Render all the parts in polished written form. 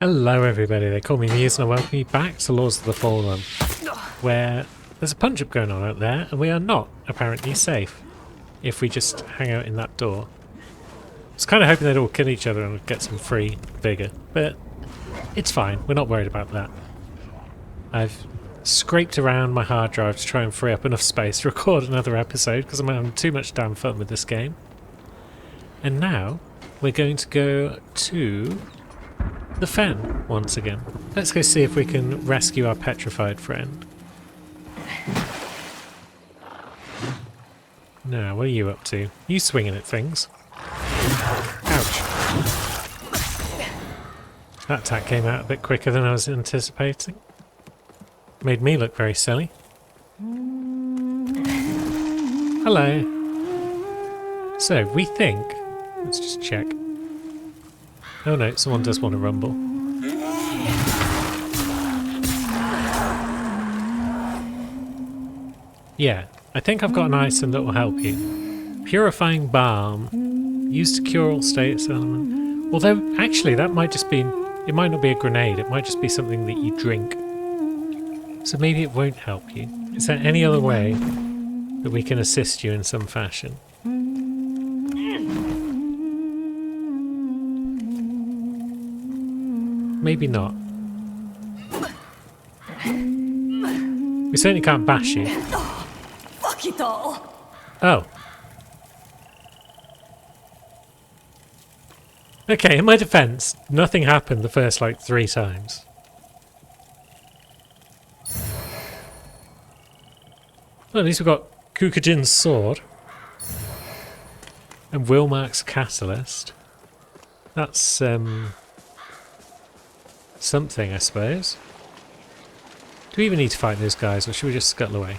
Hello everybody, they call me Muse and I welcome you back to Lords of the Fallen, where there's a punch-up going on out there and we are not apparently safe if we just hang out in that door. I was kind of hoping they'd all kill each other and get some free vigour, but it's fine, we're not worried about that. I've scraped around my hard drive to try and free up enough space to record another episode because I'm having too much damn fun with this game. And now we're going to go to the Fen once again. Let's go see if we can rescue our petrified friend. Now, what are you up to? You swinging at things? Ouch. That attack came out a bit quicker than I was anticipating. Made me look very silly. Hello. So, we think... Let's just check. Oh no, someone does want to rumble. Yeah, I think I've got an item that will help you. Purifying Balm. Used to cure all status element. Although, actually, that might just be... It might not be a grenade, it might just be something that you drink. So maybe it won't help you. Is there any other way that we can assist you in some fashion? Maybe not. We certainly can't bash you. Fuck it all. Oh. Okay, in my defense, nothing happened the first, like, 3 times. Well, at least we've got Kukujin's sword. And Wilmark's Catalyst. That's, something, I suppose. Do we even need to fight those guys, or should we just scuttle away?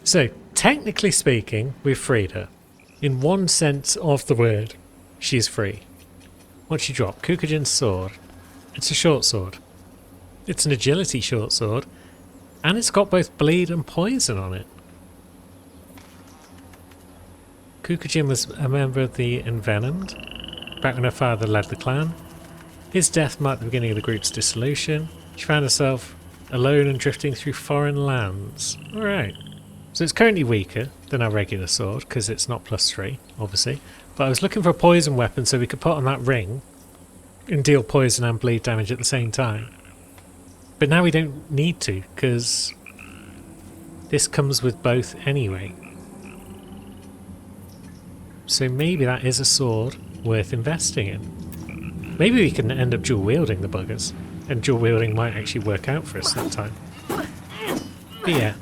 So, technically speaking, we've freed her. In one sense of the word, she's free. What'd she drop? Kukujin's sword. It's a short sword. It's an agility short sword, and it's got both bleed and poison on it. Kukujin was a member of the Envenomed, back when her father led the clan. His death marked the beginning of the group's dissolution. She found herself alone and drifting through foreign lands. Alright. So it's currently weaker than our regular sword, because it's not +3, obviously. But I was looking for a poison weapon so we could put on that ring and deal poison and bleed damage at the same time. But now we don't need to, because this comes with both anyway. So maybe that is a sword worth investing in. Maybe we can end up dual wielding the buggers, and dual wielding might actually work out for us that time. But yeah,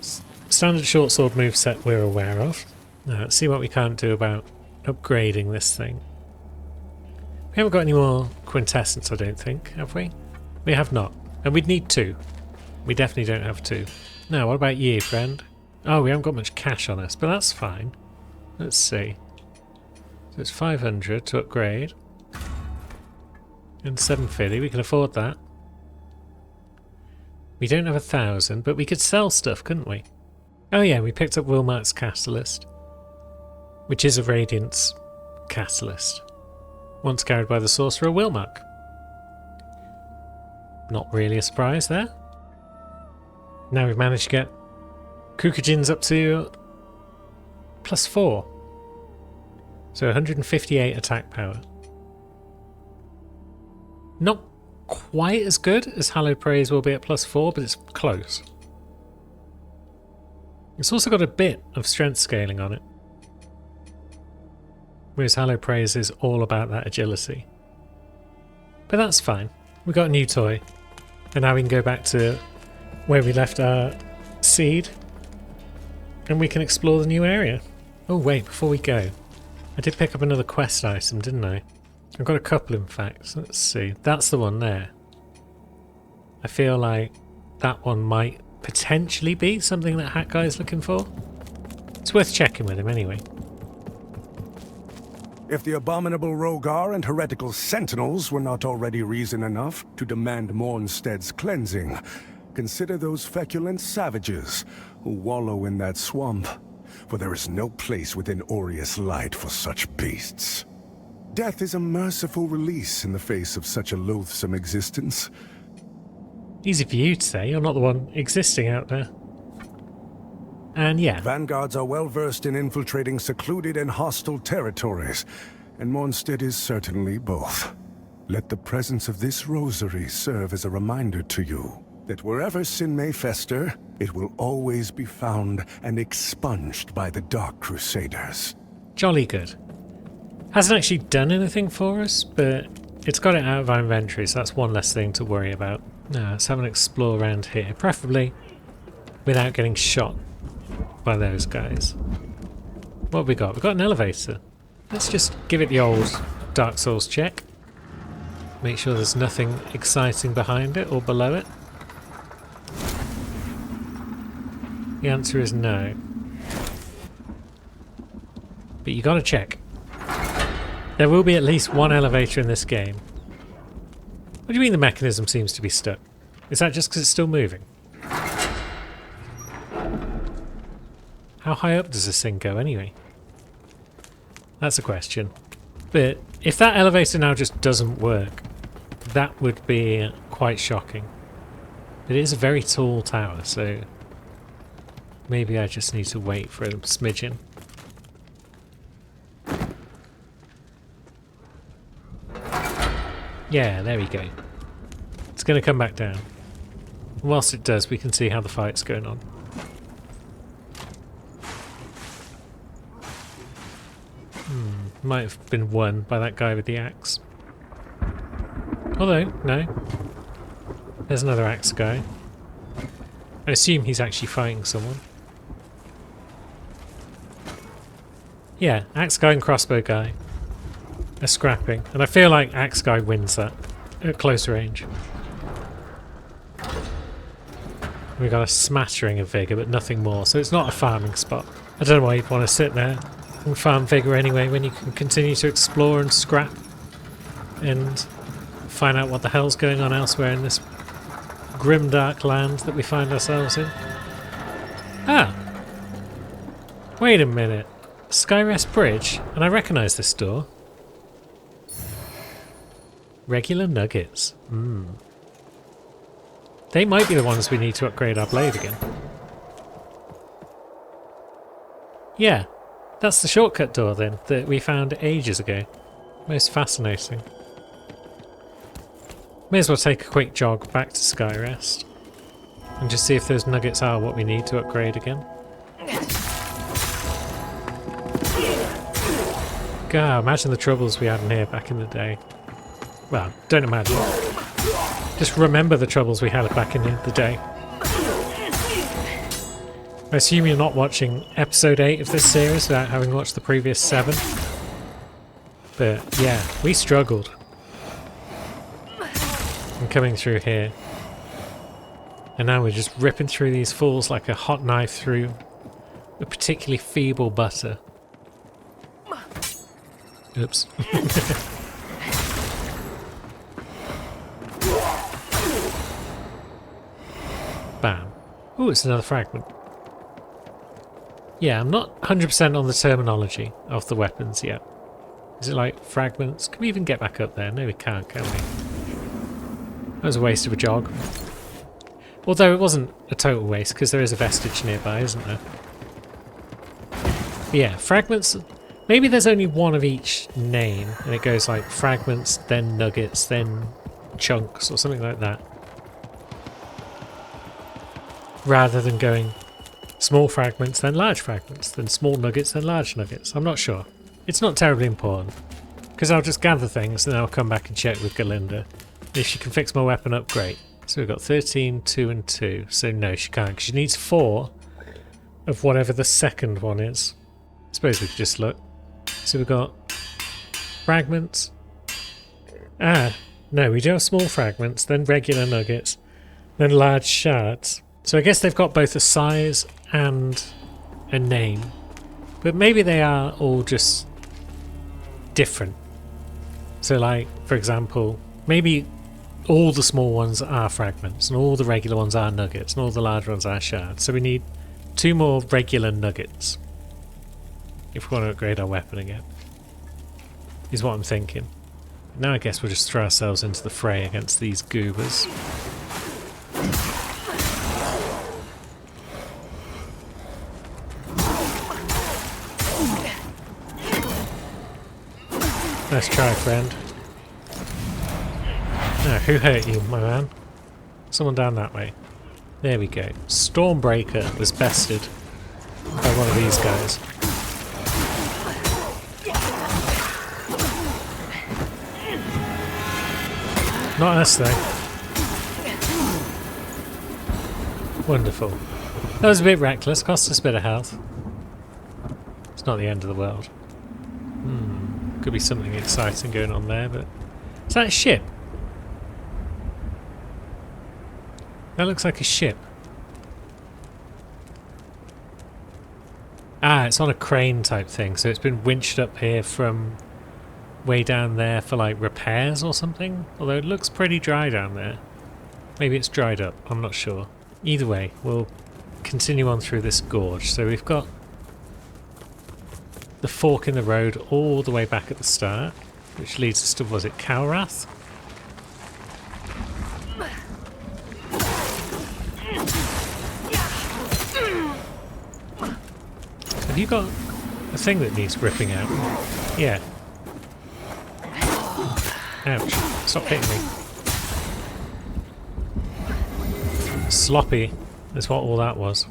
standard short sword moveset we're aware of. Now let's see what we can't do about upgrading this thing. We haven't got any more quintessence, I don't think, have we? We have not, and we'd need 2. We definitely don't have 2. Now, what about you, friend? Oh, we haven't got much cash on us, but that's fine. Let's see. So it's 500 to upgrade. And 750, we can afford that. We don't have 1,000, but we could sell stuff, couldn't we? Oh yeah, we picked up Wilmark's Catalyst, which is a Radiance Catalyst, once carried by the sorcerer Wilmark. Not really a surprise there. Now we've managed to get Kukujin's up to +4. So 158 attack power. Not quite as good as Hallowed Praise will be at +4, but it's close. It's also got a bit of strength scaling on it. Whereas Hallowed Praise is all about that agility. But that's fine. We got a new toy. And now we can go back to where we left our seed. And we can explore the new area. Oh wait, before we go. I did pick up another quest item, didn't I? I've got a couple in fact. Let's see. That's the one there. I feel like that one might potentially be something that Hat Guy is looking for. It's worth checking with him anyway. If the abominable Rogar and heretical sentinels were not already reason enough to demand Mornstead's cleansing, consider those feculent savages who wallow in that swamp, for there is no place within Aureus light for such beasts. Death is a merciful release in the face of such a loathsome existence. Easy for you to say, you're not the one existing out there. And yeah, Vanguards are well versed in infiltrating secluded and hostile territories, and Mornstead is certainly both. Let the presence of this rosary serve as a reminder to you that wherever sin may fester, it will always be found and expunged by the Dark Crusaders. jolly good. Hasn't actually done anything for us, but it's got it out of our inventory, so that's one less thing to worry about. Now, let's have an explore around here, preferably without getting shot by those guys. What have we got? We've got an elevator. Let's just give it the old Dark Souls check. Make sure there's nothing exciting behind it or below it. The answer is no. But you gotta check. There will be at least one elevator in this game. What do you mean the mechanism seems to be stuck? Is that just because it's still moving? How high up does this thing go anyway? That's a question. But if that elevator now just doesn't work, that would be quite shocking. It is a very tall tower, so maybe I just need to wait for a smidgen. Yeah, there we go. It's going to come back down. And whilst it does, we can see how the fight's going on. Might have been won by that guy with the axe. Although, no. There's another axe guy. I assume he's actually fighting someone. Yeah, axe guy and crossbow guy are scrapping, and I feel like axe guy wins that at close range. We got a smattering of vigor, but nothing more, so it's not a farming spot. I don't know why you'd want to sit there and farm vigor anyway when you can continue to explore and scrap and find out what the hell's going on elsewhere in this grim dark land that we find ourselves in. Ah! Wait a minute. Skyrest Bridge, and I recognise this door. Regular nuggets. They might be the ones we need to upgrade our blade again. Yeah, that's the shortcut door then, that we found ages ago. Most fascinating. May as well take a quick jog back to Skyrest and just see if those nuggets are what we need to upgrade again. God, imagine the troubles we had in here back in the day. Well, don't imagine. Just remember the troubles we had back in the day. I assume you're not watching episode 8 of this series without having watched the previous 7. But yeah, we struggled. And coming through here. And now we're just ripping through these fools like a hot knife through a particularly feeble butter. Oops. Bam. Ooh, it's another fragment. Yeah, I'm not 100% on the terminology of the weapons yet. Is it like fragments? Can we even get back up there? No, we can't, can we? That was a waste of a jog. Although it wasn't a total waste, because there is a vestige nearby, isn't there? But yeah, fragments... Maybe there's only one of each name, and it goes like fragments, then nuggets, then chunks, or something like that. Rather than going small fragments, then large fragments, then small nuggets, then large nuggets. I'm not sure. It's not terribly important, because I'll just gather things and then I'll come back and check with Galinda. If she can fix my weapon up, great. So we've got 13, 2 and 2. So no, she can't, because she needs 4 of whatever the second one is. I suppose we could just look. So we've got fragments. Ah, no, we do have small fragments, then regular nuggets, then large shards. So I guess they've got both a size and a name. But maybe they are all just different. So like, for example, maybe all the small ones are fragments and all the regular ones are nuggets and all the large ones are shards. So we need 2 more regular nuggets if we want to upgrade our weapon again. is what I'm thinking. Now I guess we'll just throw ourselves into the fray against these goobers. Nice try, friend. Now, who hurt you, my man? Someone down that way. There we go. Stormbreaker was bested by one of these guys. Not us, though. Wonderful. That was a bit reckless. Cost us a bit of health. It's not the end of the world. Could be something exciting going on there, but... Is that a ship? That looks like a ship. Ah, it's on a crane type thing, so it's been winched up here from way down there for like repairs or something. Although it looks pretty dry down there. Maybe it's dried up, I'm not sure. Either way, we'll continue on through this gorge. So we've got the fork in the road all the way back at the start, which leads us to, was it Kalrath? Have you got a thing that needs ripping out? Yeah. Ouch. Stop hitting me. Sloppy is what all that was.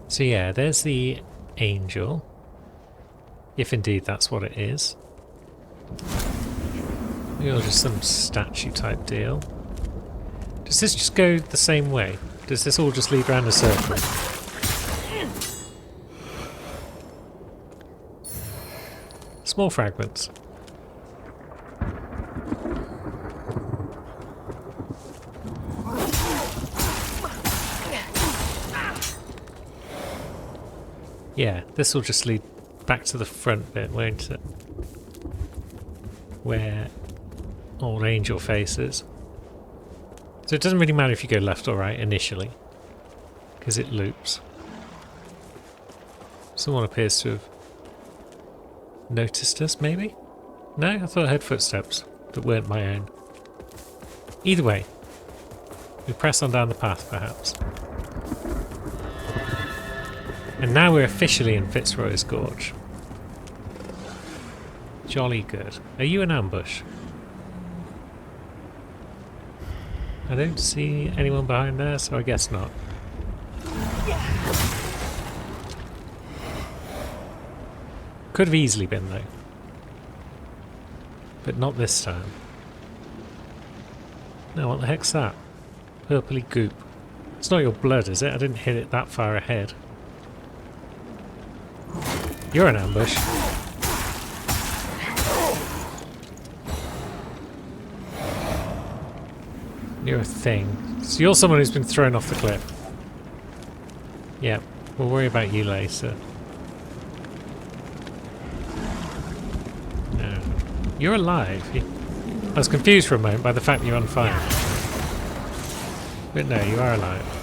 So yeah, there's the angel. If indeed that's what it is. Maybe just some statue type deal. Does this just go the same way? Does this all just lead around a circle? Small fragments. Yeah, this will just lead back to the front bit, won't it? Where old angel faces. So it doesn't really matter if you go left or right initially, because it loops. Someone appears to have noticed us, maybe? No, I thought I heard footsteps that weren't my own. Either way, we press on down the path, perhaps. And now we're officially in Fitzroy's Gorge. Jolly good. Are you an ambush? I don't see anyone behind there, so I guess not. Could have easily been, though. But not this time. No, what the heck's that? Purpley goop. It's not your blood, is it? I didn't hit it that far ahead. You're an ambush. You're a thing. So you're someone who's been thrown off the cliff. Yeah, we'll worry about you later. No. You're alive. I was confused for a moment by the fact that you're on fire. But no, you are alive.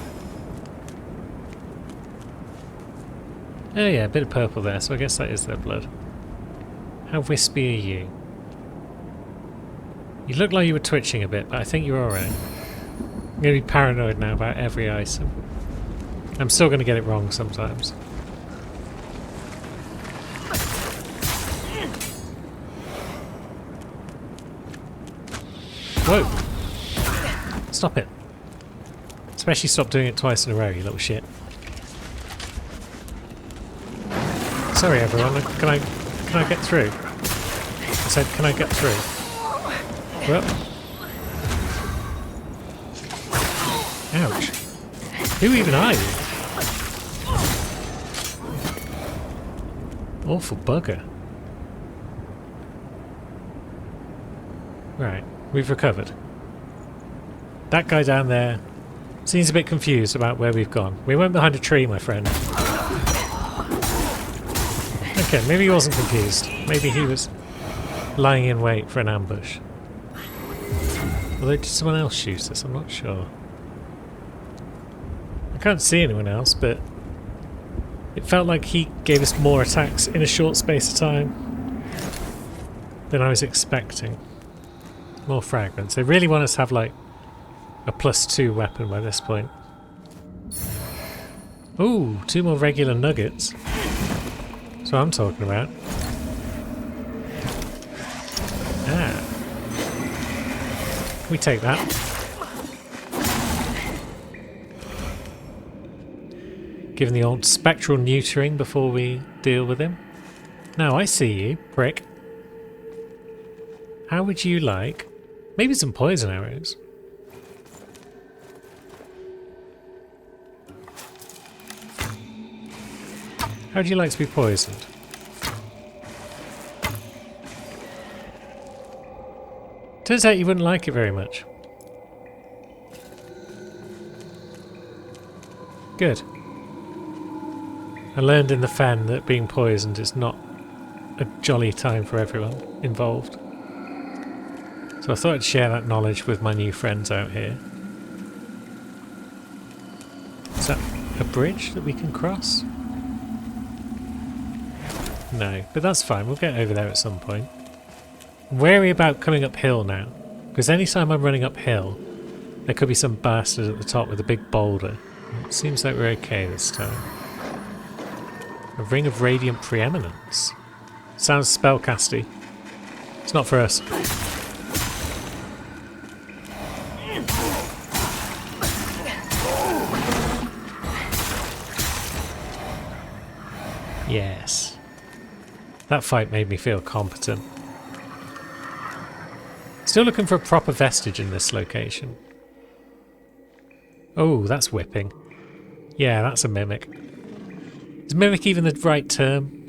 Oh yeah, a bit of purple there, so I guess that is their blood. How wispy are you? You look like you were twitching a bit, but I think you're alright. I'm going to be paranoid now about every item. I'm still going to get it wrong sometimes. Whoa! Stop it. Especially stop doing it twice in a row, you little shit. Sorry everyone, can I get through? I said, can I get through? Well. Ouch. Who even are you? Awful bugger. Right, we've recovered. That guy down there seems a bit confused about where we've gone. We went behind a tree, my friend. Okay, maybe he wasn't confused. Maybe he was lying in wait for an ambush. Although, did someone else shoot us? I'm not sure. I can't see anyone else, but It felt like he gave us more attacks in a short space of time than I was expecting. More fragments. They really want us to have like a +2 weapon by this point. Ooh, 2 more regular nuggets. That's what I'm talking about. Ah. We take that. Give him the old spectral neutering before we deal with him. Now I see you, prick. How would you like maybe some poison arrows? How would you like to be poisoned? Turns out you wouldn't like it very much. Good. I learned in the Fen that being poisoned is not a jolly time for everyone involved. So I thought I'd share that knowledge with my new friends out here. Is that a bridge that we can cross? No, but that's fine. We'll get over there at some point. I'm wary about coming uphill now, because anytime I'm running uphill, there could be some bastard at the top with a big boulder. It seems like we're okay this time. A ring of radiant preeminence. Sounds spellcasty. It's not for us. Yes. That fight made me feel competent. Still looking for a proper vestige in this location. Oh, that's whipping. Yeah, that's a mimic. Is mimic even the right term?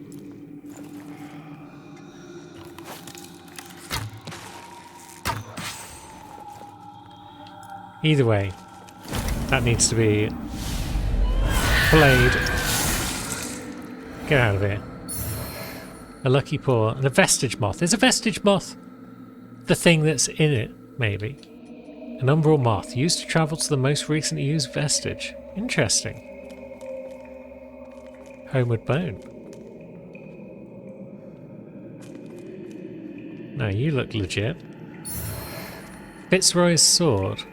Either way, that needs to be played. Get out of here. A lucky paw and a vestige moth. Is a vestige moth the thing that's in it, maybe? An umbral moth used to travel to the most recently used vestige. Interesting. Homeward bone. No, you look legit. Fitzroy's sword.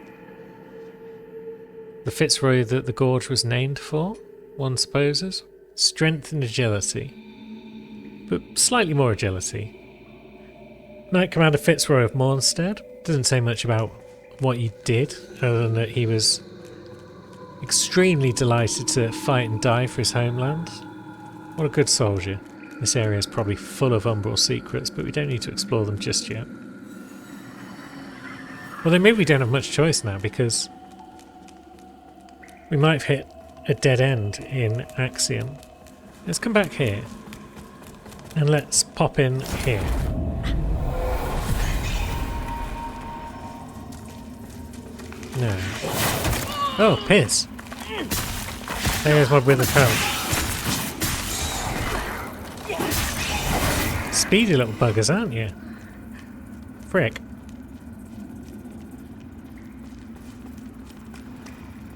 The Fitzroy that the gorge was named for, one supposes. Strength and agility. But slightly more agility. Knight Commander Fitzroy of Mornstead. Doesn't say much about what he did, other than that he was extremely delighted to fight and die for his homeland. What a good soldier. This area is probably full of umbral secrets, but we don't need to explore them just yet. Well, then maybe we don't have much choice now, because we might have hit a dead end in Axiom. Let's come back here. And let's pop in here. No. Oh, piss. There's my withered health. Speedy little buggers, aren't you? Frick.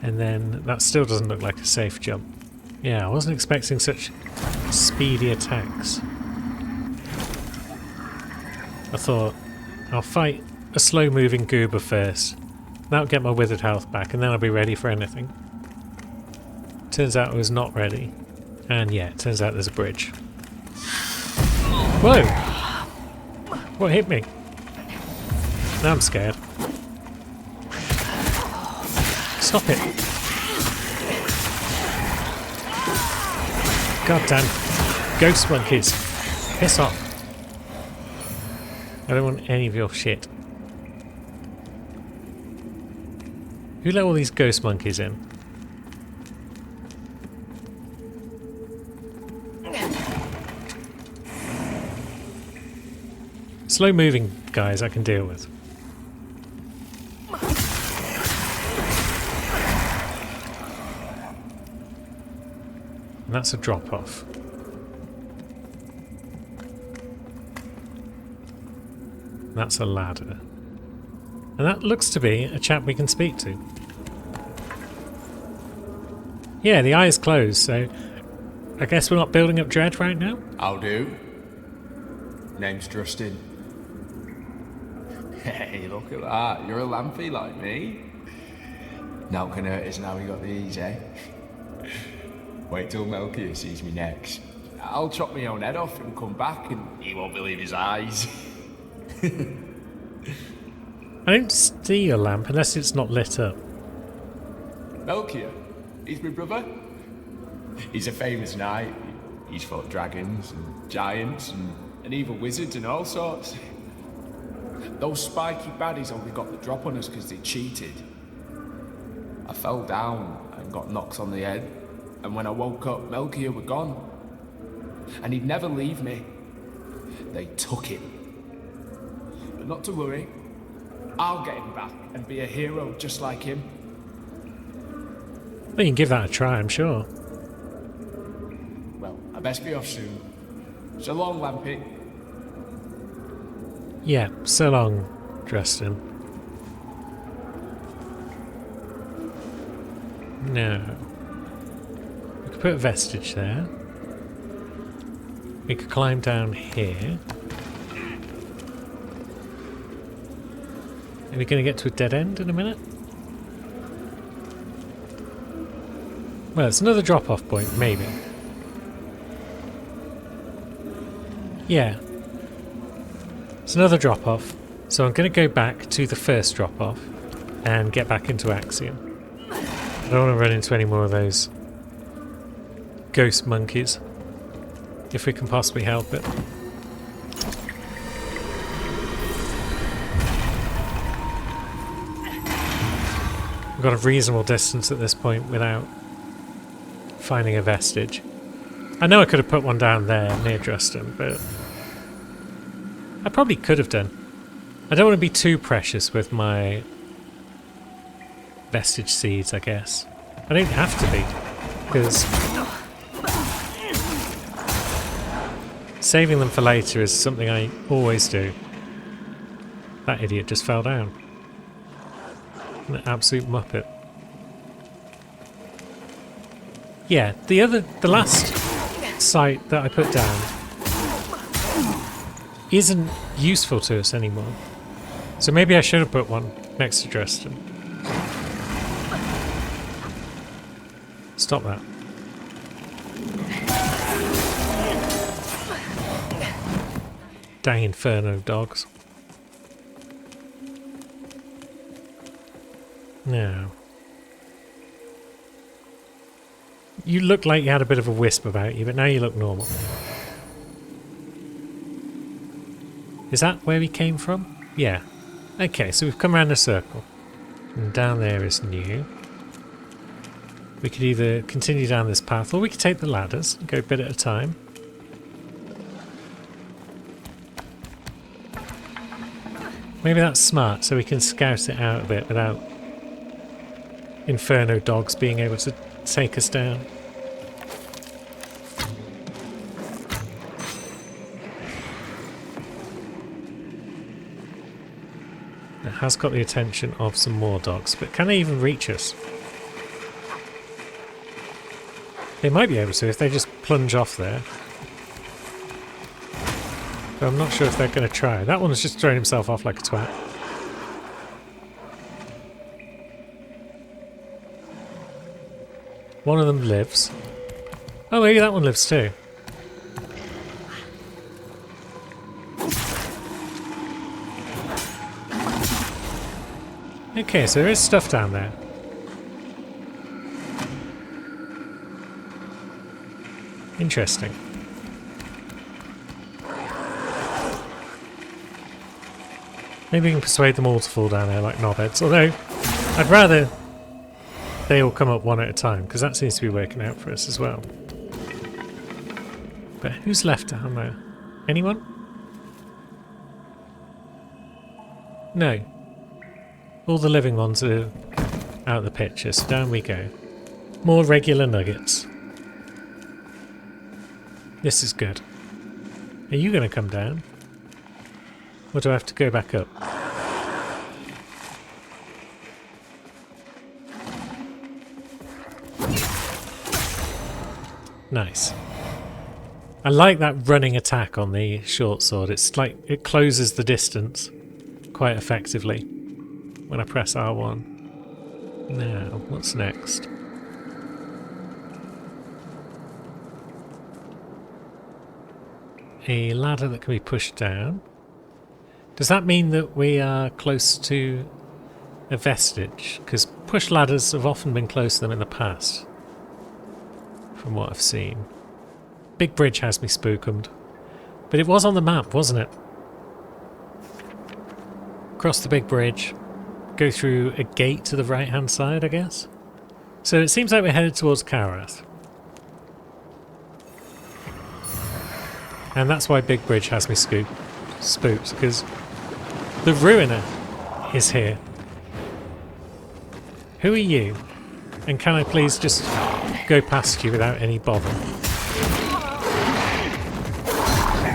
And then that still doesn't look like a safe jump. Yeah, I wasn't expecting such speedy attacks. I thought, I'll fight a slow-moving goober first. That'll get my withered health back, and then I'll be ready for anything. Turns out I was not ready. And yeah, it turns out there's a bridge. Whoa! What hit me? Now I'm scared. Stop it! God damn. Ghost monkeys. Piss off. I don't want any of your shit. Who let all these ghost monkeys in? Slow moving guys I can deal with. And that's a drop off. That's a ladder. And that looks to be a chap we can speak to. Yeah, the eye is closed, so I guess we're not building up dread right now? I'll do. Name's Justin. Hey, look at that. You're a lampy like me. Now can hurt us now we got the easy. Wait till Melchior sees me next. I'll chop my own head off and come back and he won't believe his eyes. I don't see your lamp unless it's not lit up. Melchior? He's my brother. He's a famous knight. He's fought dragons and giants and evil wizards and all sorts. Those spiky baddies only got the drop on us because they cheated. I fell down and got knocks on the head, and when I woke up, Melchior were gone. And he'd never leave me. They took him. But not to worry. I'll get him back and be a hero just like him. Well, you can give that a try, I'm sure. Well, I best be off soon. So long, Lampy. Yeah, so long, Justin. No. We could put a vestige there. We could climb down here. Are we going to get to a dead end in a minute? Well, it's another drop-off point, maybe. Yeah. It's another drop-off, so I'm going to go back to the first drop-off and get back into Axiom. I don't want to run into any more of those ghost monkeys, if we can possibly help it. We've got a reasonable distance at this point without finding a vestige. I know I could have put one down there near Justin, but I probably could have done. I don't want to be too precious with my vestige seeds, I guess. I don't have to be, because saving them for later is something I always do. That idiot just fell down. An absolute muppet. Yeah, the last site that I put down isn't useful to us anymore. So maybe I should have put one next to Dresden. Stop that. Dang inferno dogs. Now. You look like you had a bit of a wisp about you, but now you look normal. Is that where we came from? Yeah. Okay, so we've come around a circle. And down there is new. We could either continue down this path, or we could take the ladders and go a bit at a time. Maybe that's smart, so we can scout it out a bit without inferno dogs being able to take us down. It has got the attention of some more dogs, but can they even reach us? They might be able to if they just plunge off there. But I'm not sure if they're going to try. That one's just thrown himself off like a twat. One of them lives. Oh, maybe that one lives too. Okay, so there is stuff down there. Interesting. Maybe we can persuade them all to fall down there like knobheads. Although, I'd rather they all come up one at a time, because that seems to be working out for us as well. But who's left down there? Anyone? No. All the living ones are out of the picture, so down we go. More regular nuggets. This is good. Are you going to come down? Or do I have to go back up? Nice. I like that running attack on the short sword. It's like it closes the distance quite effectively when I press R1. Now, what's next? A ladder that can be pushed down. Does that mean that we are close to a vestige? Because push ladders have often been close to them in the past, from what I've seen. Big bridge has me spookumed. But it was on the map, wasn't it? Cross the big bridge, go through a gate to the right-hand side, I guess. So it seems like we're headed towards Karath. And that's why Big Bridge has me spooked, because the Ruiner is here. Who are you? And can I please just go past you without any bother?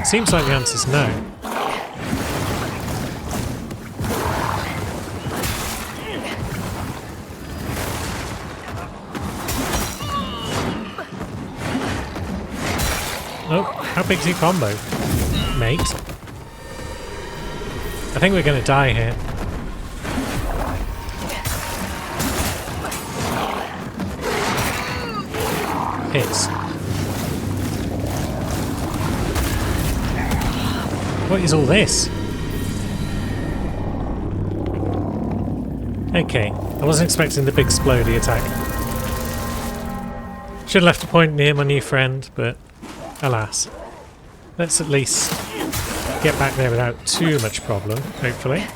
Seems like the answer's no. Oh, how big's your combo, mate? I think we're going to die here. Hits. What is all this? Okay, I wasn't expecting the big splodey attack. Should have left a point near my new friend, but alas. Let's at least get back there without too much problem, hopefully.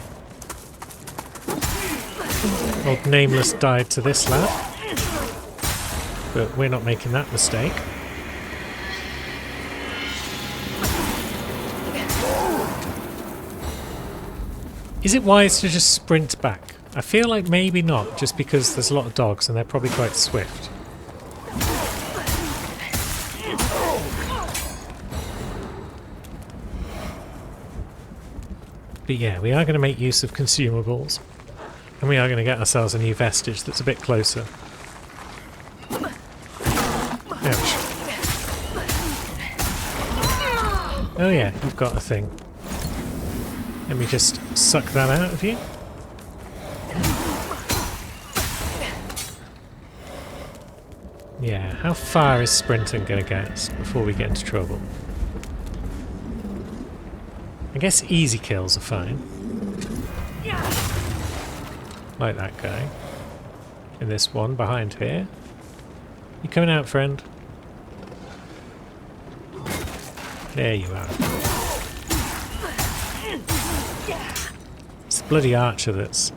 Old Nameless died to this lad, but we're not making that mistake. Is it wise to just sprint back? I feel like maybe not, just because there's a lot of dogs and they're probably quite swift. But yeah, we are going to make use of consumables. And we are going to get ourselves a new vestige that's a bit closer. Ouch. Oh yeah, you've got a thing. Let me just suck that out of you. Yeah, how far is sprinting going to get us before we get into trouble? I guess easy kills are fine. Like that guy. And this one behind here. You coming out, friend? There you are. It's the bloody archer that's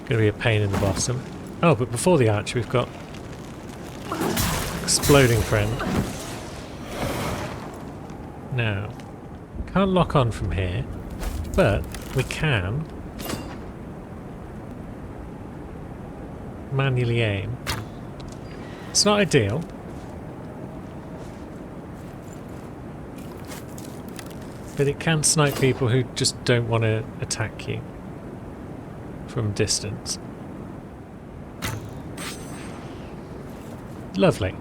going to be a pain in the bottom. Oh, but before the archer we've got exploding friend. Now, can't lock on from here, but we can manually aim. It's not ideal. But it can snipe people who just don't want to attack you from distance. Lovely.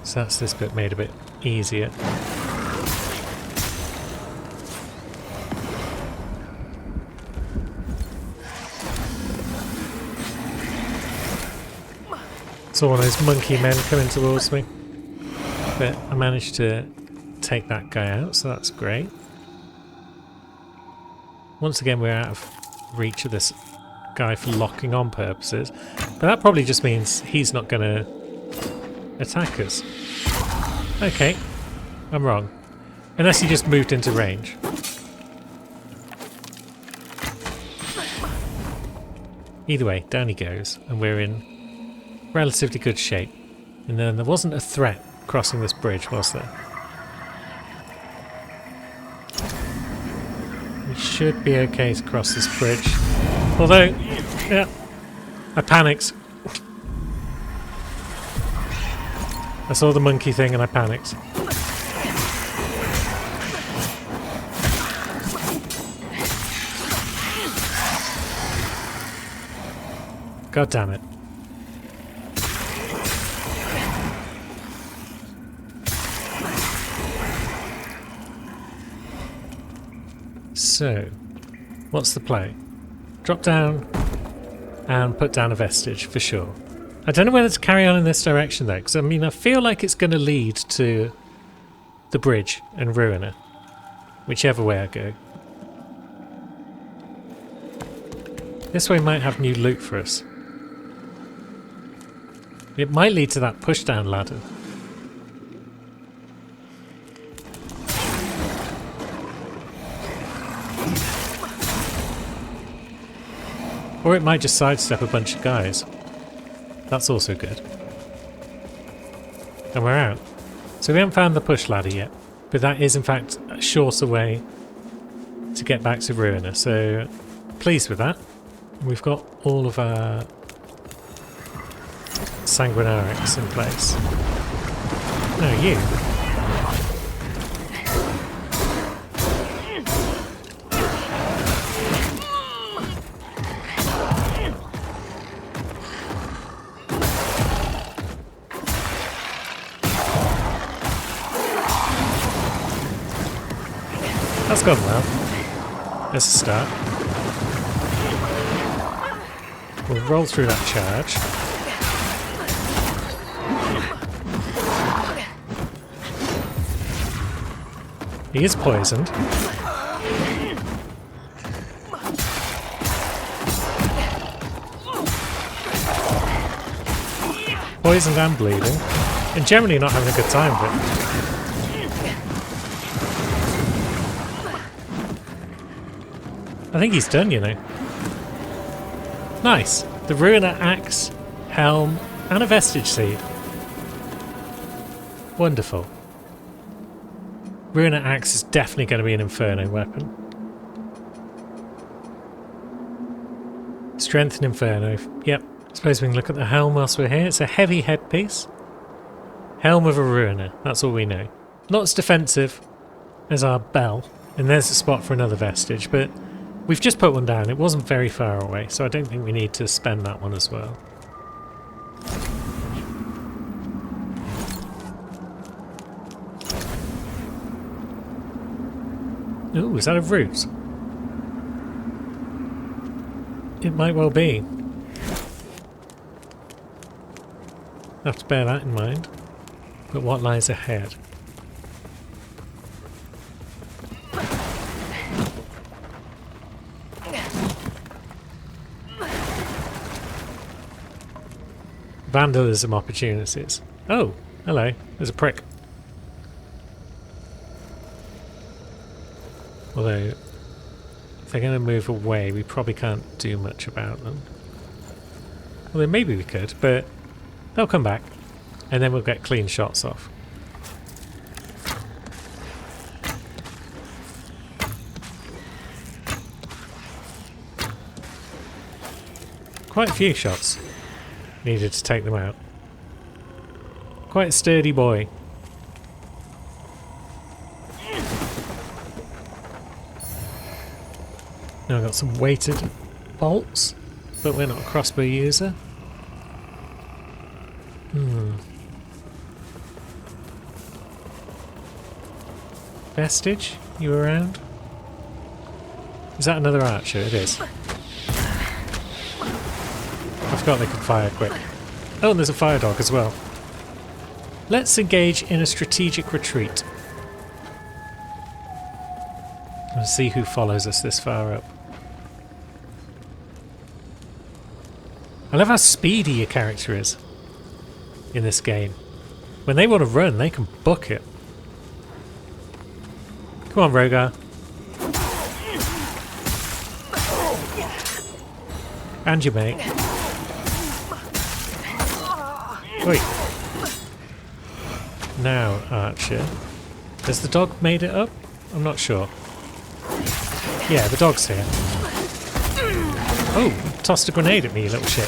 So that's this bit made a bit easier. Saw one of those monkey men coming towards me. But I managed to take that guy out, so that's great. Once again, we're out of reach of this guy for locking on purposes. But that probably just means he's not going to attack us. Okay, I'm wrong. Unless he just moved into range. Either way, down he goes, and we're in relatively good shape. And then there wasn't a threat crossing this bridge, was there? We should be okay to cross this bridge. Although, yeah, I panicked. I saw the monkey thing and I panicked. God damn it. So, what's the play? Drop down and put down a vestige for sure. I don't know whether to carry on in this direction though, because I mean I feel like it's going to lead to the bridge and Ruiner, whichever way I go. This way might have new loot for us. It might lead to that pushdown ladder. Or it might just sidestep a bunch of guys. That's also good. And we're out. So we haven't found the push ladder yet, but that is in fact a shorter way to get back to Ruiner, so pleased with that. We've got all of our sanguinarics in place. No, you. That's gone well. There's a start. We'll roll through that charge. He is poisoned. Poisoned and bleeding. And generally not having a good time with it. I think he's done, you know. Nice. The Ruiner axe, helm, and a vestige seed. Wonderful. Ruiner axe is definitely going to be an Inferno weapon. Strength and Inferno. Yep. I suppose we can look at the helm whilst we're here. It's a heavy headpiece. Helm of a Ruiner. That's all we know. Not as defensive as our bell. And there's a spot for another vestige, but we've just put one down. It wasn't very far away, so I don't think we need to spend that one as well. Ooh, is that a root? It might well be. Have to bear that in mind. But what lies ahead? Vandalism opportunities. Oh, hello. There's a prick. Although, if they're going to move away, we probably can't do much about them. Well, then maybe we could, but they'll come back. And then we'll get clean shots off. Quite a few shots needed to take them out. Quite a sturdy boy. Now I've got some weighted bolts, but we're not a crossbow user. Vestige, you around? Is that another archer? It is. I forgot they could fire quick. Oh, and there's a fire dog as well. Let's engage in a strategic retreat. And see who follows us this far up. I love how speedy your character is in this game. When they want to run, they can book it. Come on, Rogar. And your mate. Wait. Now, Archer. Has the dog made it up? I'm not sure. Yeah, the dog's here. Oh, you tossed a grenade at me, you little shit.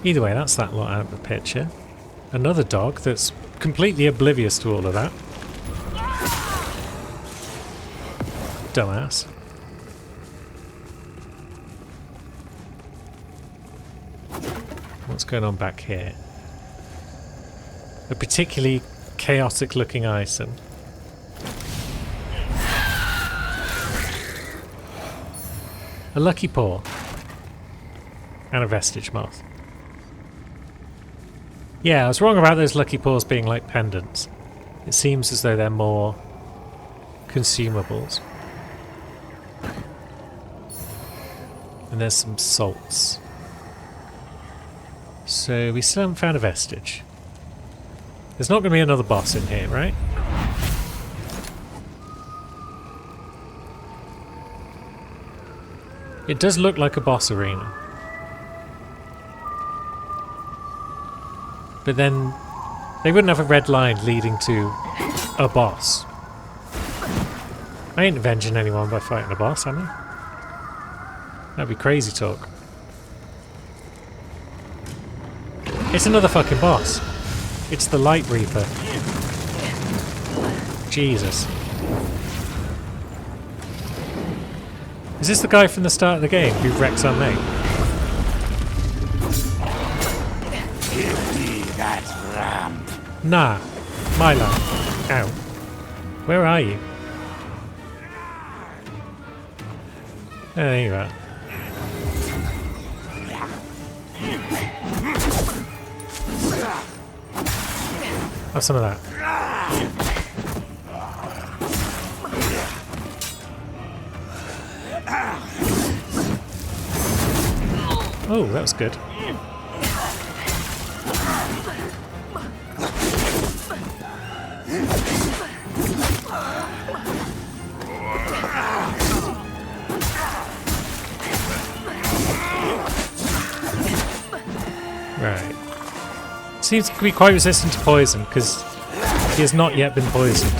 Either way, that's that lot out of the picture. Another dog that's completely oblivious to all of that. Dumbass. What's going on back here? A particularly chaotic looking item. A lucky paw. And a vestige moth. Yeah, I was wrong about those lucky paws being like pendants. It seems as though they're more consumables. And there's some salts. So we still haven't found a vestige. There's not going to be another boss in here, right? It does look like a boss arena. But then they wouldn't have a red line leading to a boss. I ain't avenging anyone by fighting a boss, am I? That'd be crazy talk. It's another fucking boss. It's the Light Reaper. Jesus. Is this the guy from the start of the game who wrecks our mate? Give me that ramp. Nah. Milo. Ow. Where are you? Oh, there you are. Have some of that. Oh, that was good. Right. Seems to be quite resistant to poison because he has not yet been poisoned.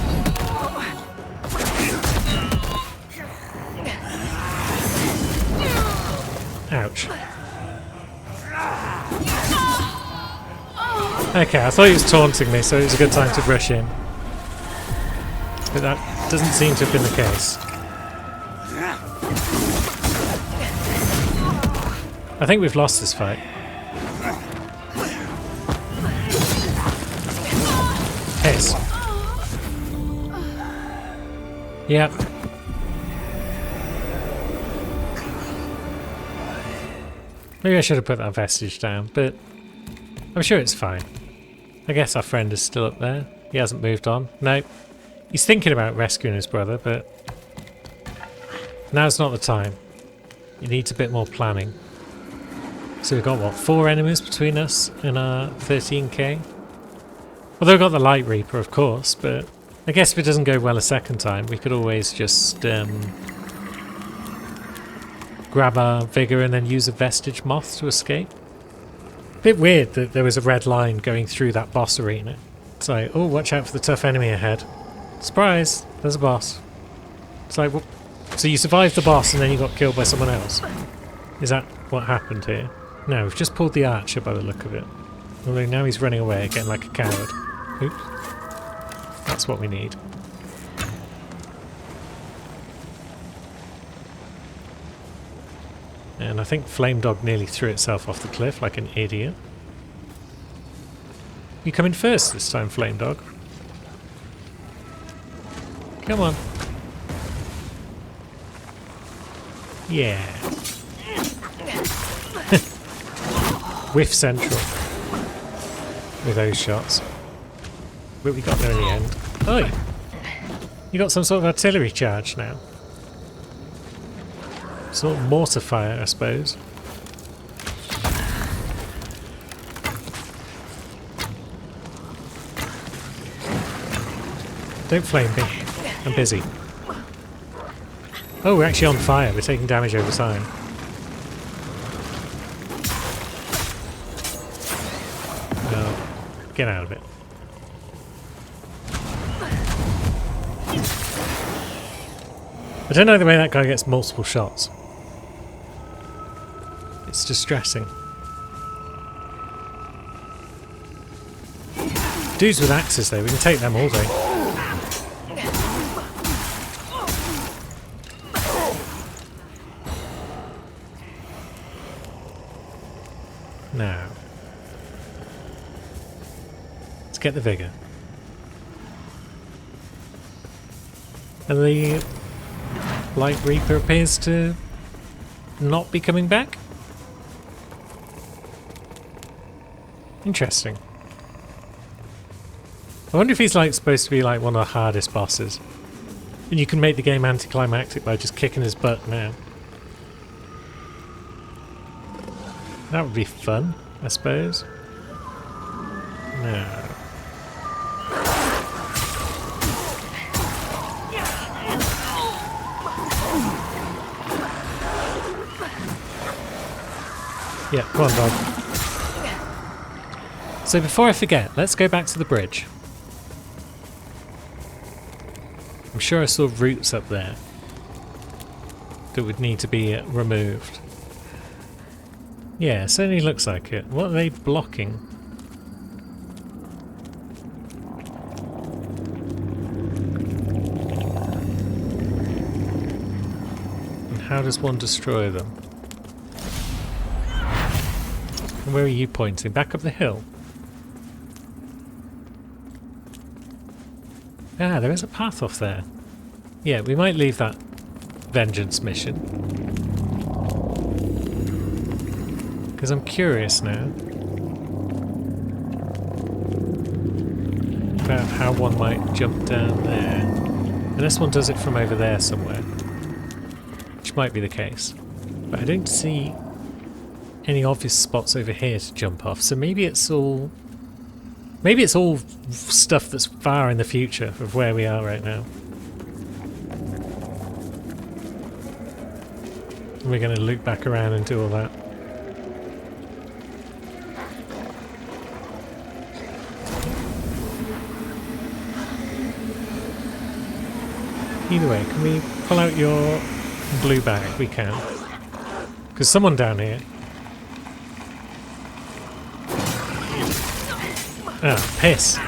Ouch. Okay, I thought he was taunting me, so it was a good time to rush in. But that doesn't seem to have been the case. I think we've lost this fight. Hiss. Yep. Maybe I should have put that vestige down, but I'm sure it's fine. I guess our friend is still up there. He hasn't moved on. Nope. He's thinking about rescuing his brother, but now's not the time. He needs a bit more planning. So we've got, what, 4 enemies between us and our 13k? Although we've got the Light Reaper, of course, but I guess if it doesn't go well a second time, we could always just grab our Vigor and then use a Vestige Moth to escape. Bit weird that there was a red line going through that boss arena. It's like, oh, watch out for the tough enemy ahead. Surprise, there's a boss. It's like, well, so you survived the boss and then you got killed by someone else? Is that what happened here? No, we've just pulled the Archer by the look of it. Although now he's running away again like a coward. Oops. That's what we need. And I think Flame Dog nearly threw itself off the cliff like an idiot. You come in first this time, Flame Dog. Come on. Yeah. Whiff Central. With those shots. But we got there in the end. Oh! You got some sort of artillery charge now. Sort of mortar fire, I suppose. Don't flame me. I'm busy. Oh, we're actually on fire. We're taking damage over time. No. Get out of it. I don't know the way that guy gets multiple shots. It's distressing. Dudes with axes though, we can take them all day. Now, let's get the vigor. And the Light Reaper appears to not be coming back? Interesting. I wonder if he's like supposed to be like one of the hardest bosses. And you can make the game anticlimactic by just kicking his butt now. That would be fun, I suppose. No. Yeah, come on, dog. So before I forget, let's go back to the bridge. I'm sure I saw roots up there that would need to be removed. Yeah, it certainly looks like it. What are they blocking? And how does one destroy them? And where are you pointing? Back up the hill? Ah, there is a path off there. Yeah, we might leave that vengeance mission. Because I'm curious now about how one might jump down there. Unless one does it from over there somewhere. Which might be the case. But I don't see any obvious spots over here to jump off, so maybe it's all stuff that's far in the future of where we are right now. And we're going to loop back around and do all that. Either way, can we pull out your blue bag? We can. Because someone down here... Ah, piss.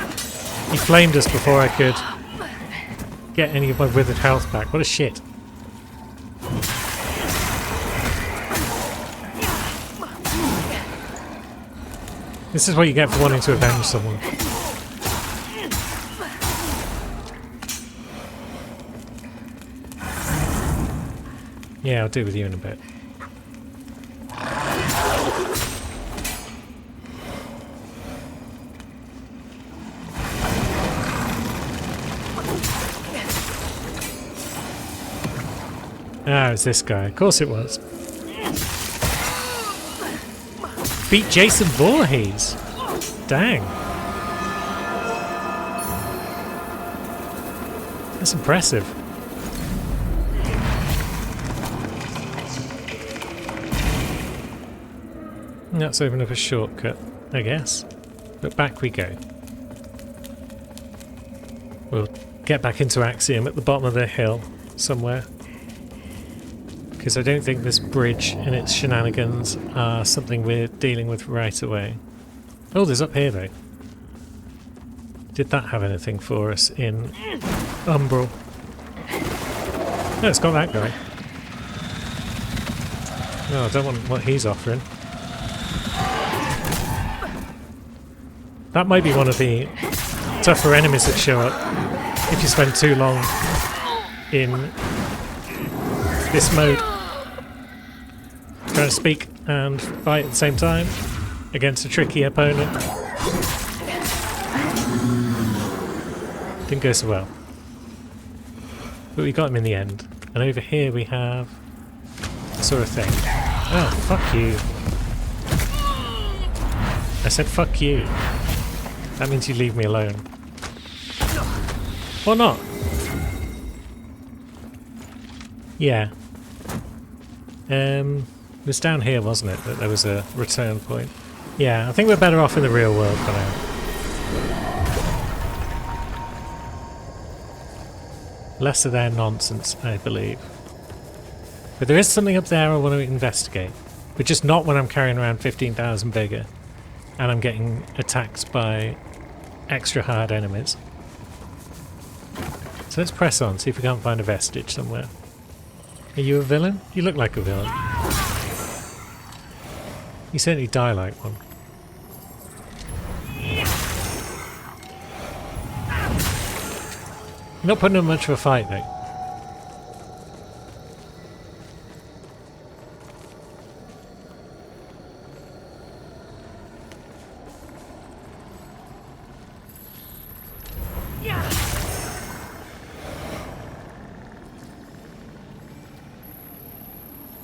He flamed us before I could get any of my withered health back. What a shit. This is what you get for wanting to avenge someone. Yeah, I'll deal with you in a bit. Ah, it's this guy. Of course it was. Beat Jason Voorhees. Dang. That's impressive. Let's open up a shortcut, I guess. But back we go. We'll get back into Axiom at the bottom of the hill somewhere. Because I don't think this bridge and its shenanigans are something we're dealing with right away. Oh, there's up here though. Did that have anything for us in Umbral? No, it's got that guy. No, I don't want what he's offering. That might be one of the tougher enemies that show up if you spend too long in this mode. Trying to speak and fight at the same time against a tricky opponent. Didn't go so well. But we got him in the end. And over here we have a sort of thing. Oh, fuck you. I said fuck you. That means you leave me alone. Or not. Yeah. It was down here, wasn't it, that there was a return point? Yeah, I think we're better off in the real world for now. Less of their nonsense, I believe. But there is something up there I want to investigate. But just not when I'm carrying around 15,000 vigor. And I'm getting attacked by extra hard enemies. So let's press on, see if we can't find a vestige somewhere. Are you a villain? You look like a villain. You certainly die like one. You're not putting up much of a fight, though.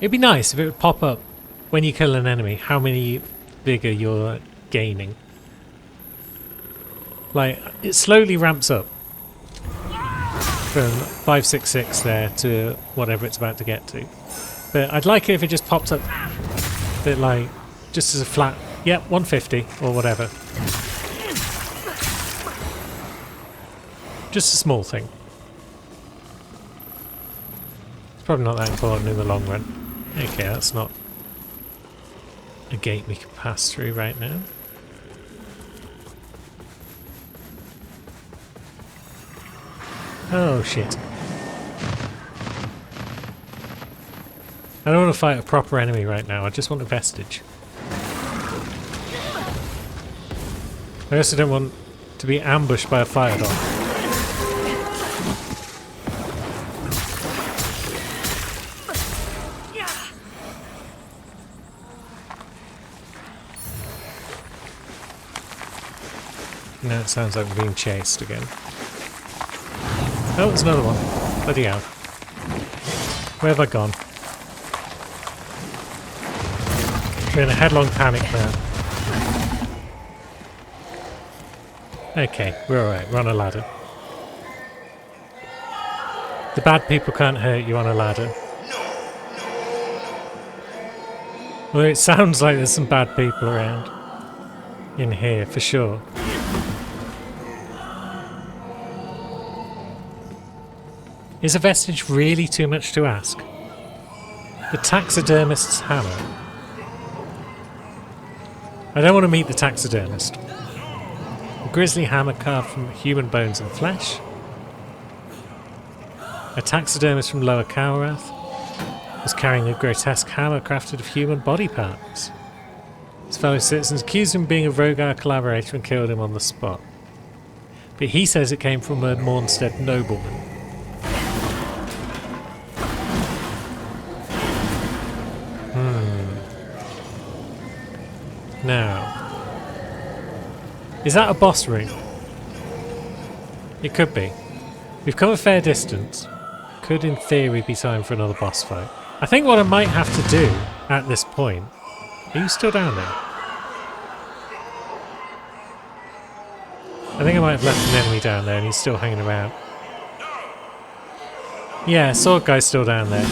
It'd be nice if it would pop up when you kill an enemy how many vigor you're gaining. Like, it slowly ramps up from 566 there to whatever it's about to get to. But I'd like it if it just popped up a bit like, just as a flat, yep, 150 or whatever. Just a small thing. It's probably not that important in the long run. Okay, that's not a gate we can pass through right now. Oh shit. I don't want to fight a proper enemy right now, I just want a vestige. I also don't want to be ambushed by a fire dog. Now it sounds like we're being chased again. Oh, there's another one. Bloody hell. Where have I gone? We're in a headlong panic now. Okay, we're alright. We're on a ladder. The bad people can't hurt you on a ladder. Well, it sounds like there's some bad people around. In here, for sure. Is a vestige really too much to ask? The taxidermist's hammer. I don't want to meet the taxidermist. A grisly hammer carved from human bones and flesh. A taxidermist from Lower Cowrath was carrying a grotesque hammer crafted of human body parts. His fellow citizens accused him of being a Rogar collaborator and killed him on the spot. But he says it came from a Mornstead nobleman. Now, is that a boss room? It could be. We've come a fair distance. Could in theory be time for another boss fight. I think what I might have to do at this point... Are you still down there? I think I might have left an enemy down there and he's still hanging around. Yeah, sword guy's still down there.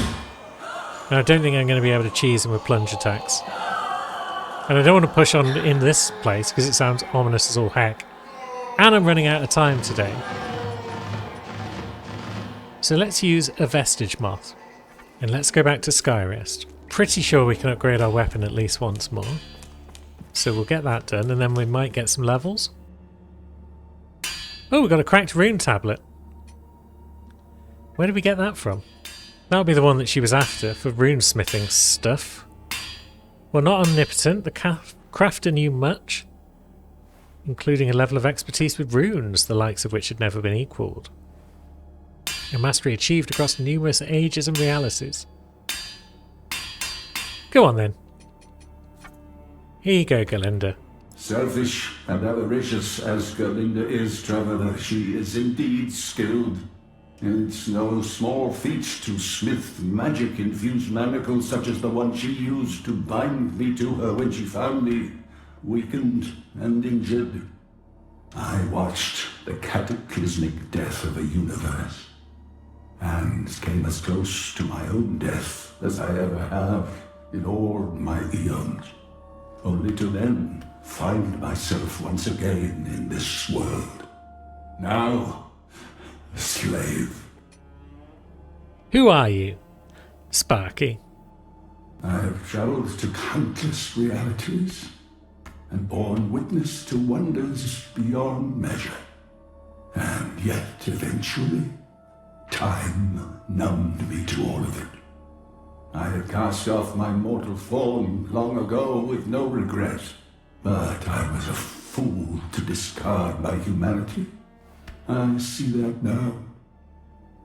And I don't think I'm going to be able to cheese him with plunge attacks. And I don't want to push on in this place because it sounds ominous as all heck. And I'm running out of time today. So let's use a vestige moth. And let's go back to Skyrest. Pretty sure we can upgrade our weapon at least once more. So we'll get that done and then we might get some levels. Oh, we got a cracked rune tablet. Where did we get that from? That'll be the one that she was after for rune smithing stuff. Well, not omnipotent, the crafter knew much, including a level of expertise with runes, the likes of which had never been equalled. A mastery achieved across numerous ages and realities. Go on then. Here you go, Galinda. Selfish and avaricious as Galinda is, Traveller, she is indeed skilled. It's no small feat to smith magic-infused manacles such as the one she used to bind me to her when she found me, weakened and injured. I watched the cataclysmic death of a universe, and came as close to my own death as I ever have in all my eons, only to then find myself once again in this world. Now, a slave. Who are you? Sparky. I have traveled to countless realities and borne witness to wonders beyond measure. And yet, eventually, time numbed me to all of it. I had cast off my mortal form long ago with no regret, but I was a fool to discard my humanity. I see that now.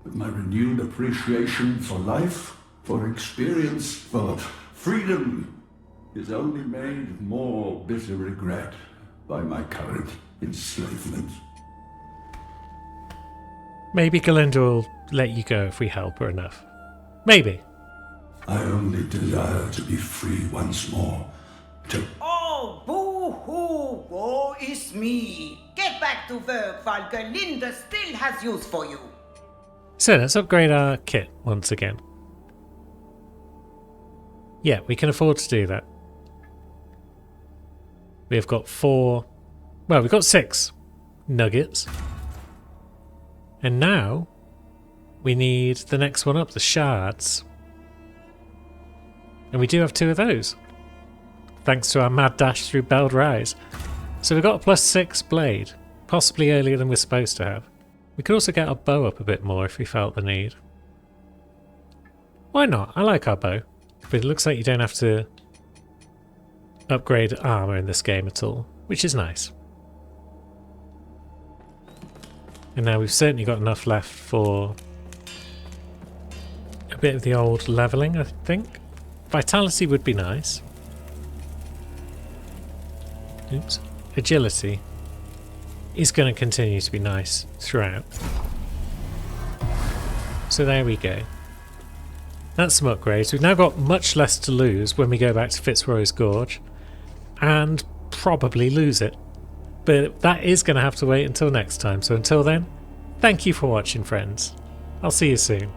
With my renewed appreciation for life, for experience, for freedom, is only made more bitter regret by my current enslavement. Maybe Galinda will let you go if we help her enough. Maybe. I only desire to be free once more, to... Oh, boo-hoo, woe is me. Get back to work while Galinda still has use for you. So let's upgrade our kit once again. Yeah, we can afford to do that. We've got 6 nuggets. And now we need the next one up, the shards. And we do have 2 of those, thanks to our mad dash through Beld Rise. So we've got a +6 blade, possibly earlier than we're supposed to have. We could also get our bow up a bit more if we felt the need. Why not? I like our bow. But it looks like you don't have to upgrade armor in this game at all, which is nice. And now we've certainly got enough left for a bit of the old leveling, I think. Vitality would be nice. Oops. Agility is going to continue to be nice throughout. So there we go. That's some upgrades. We've now got much less to lose when we go back to Fitzroy's Gorge, and probably lose it. But that is going to have to wait until next time. So until then, thank you for watching, friends. I'll see you soon.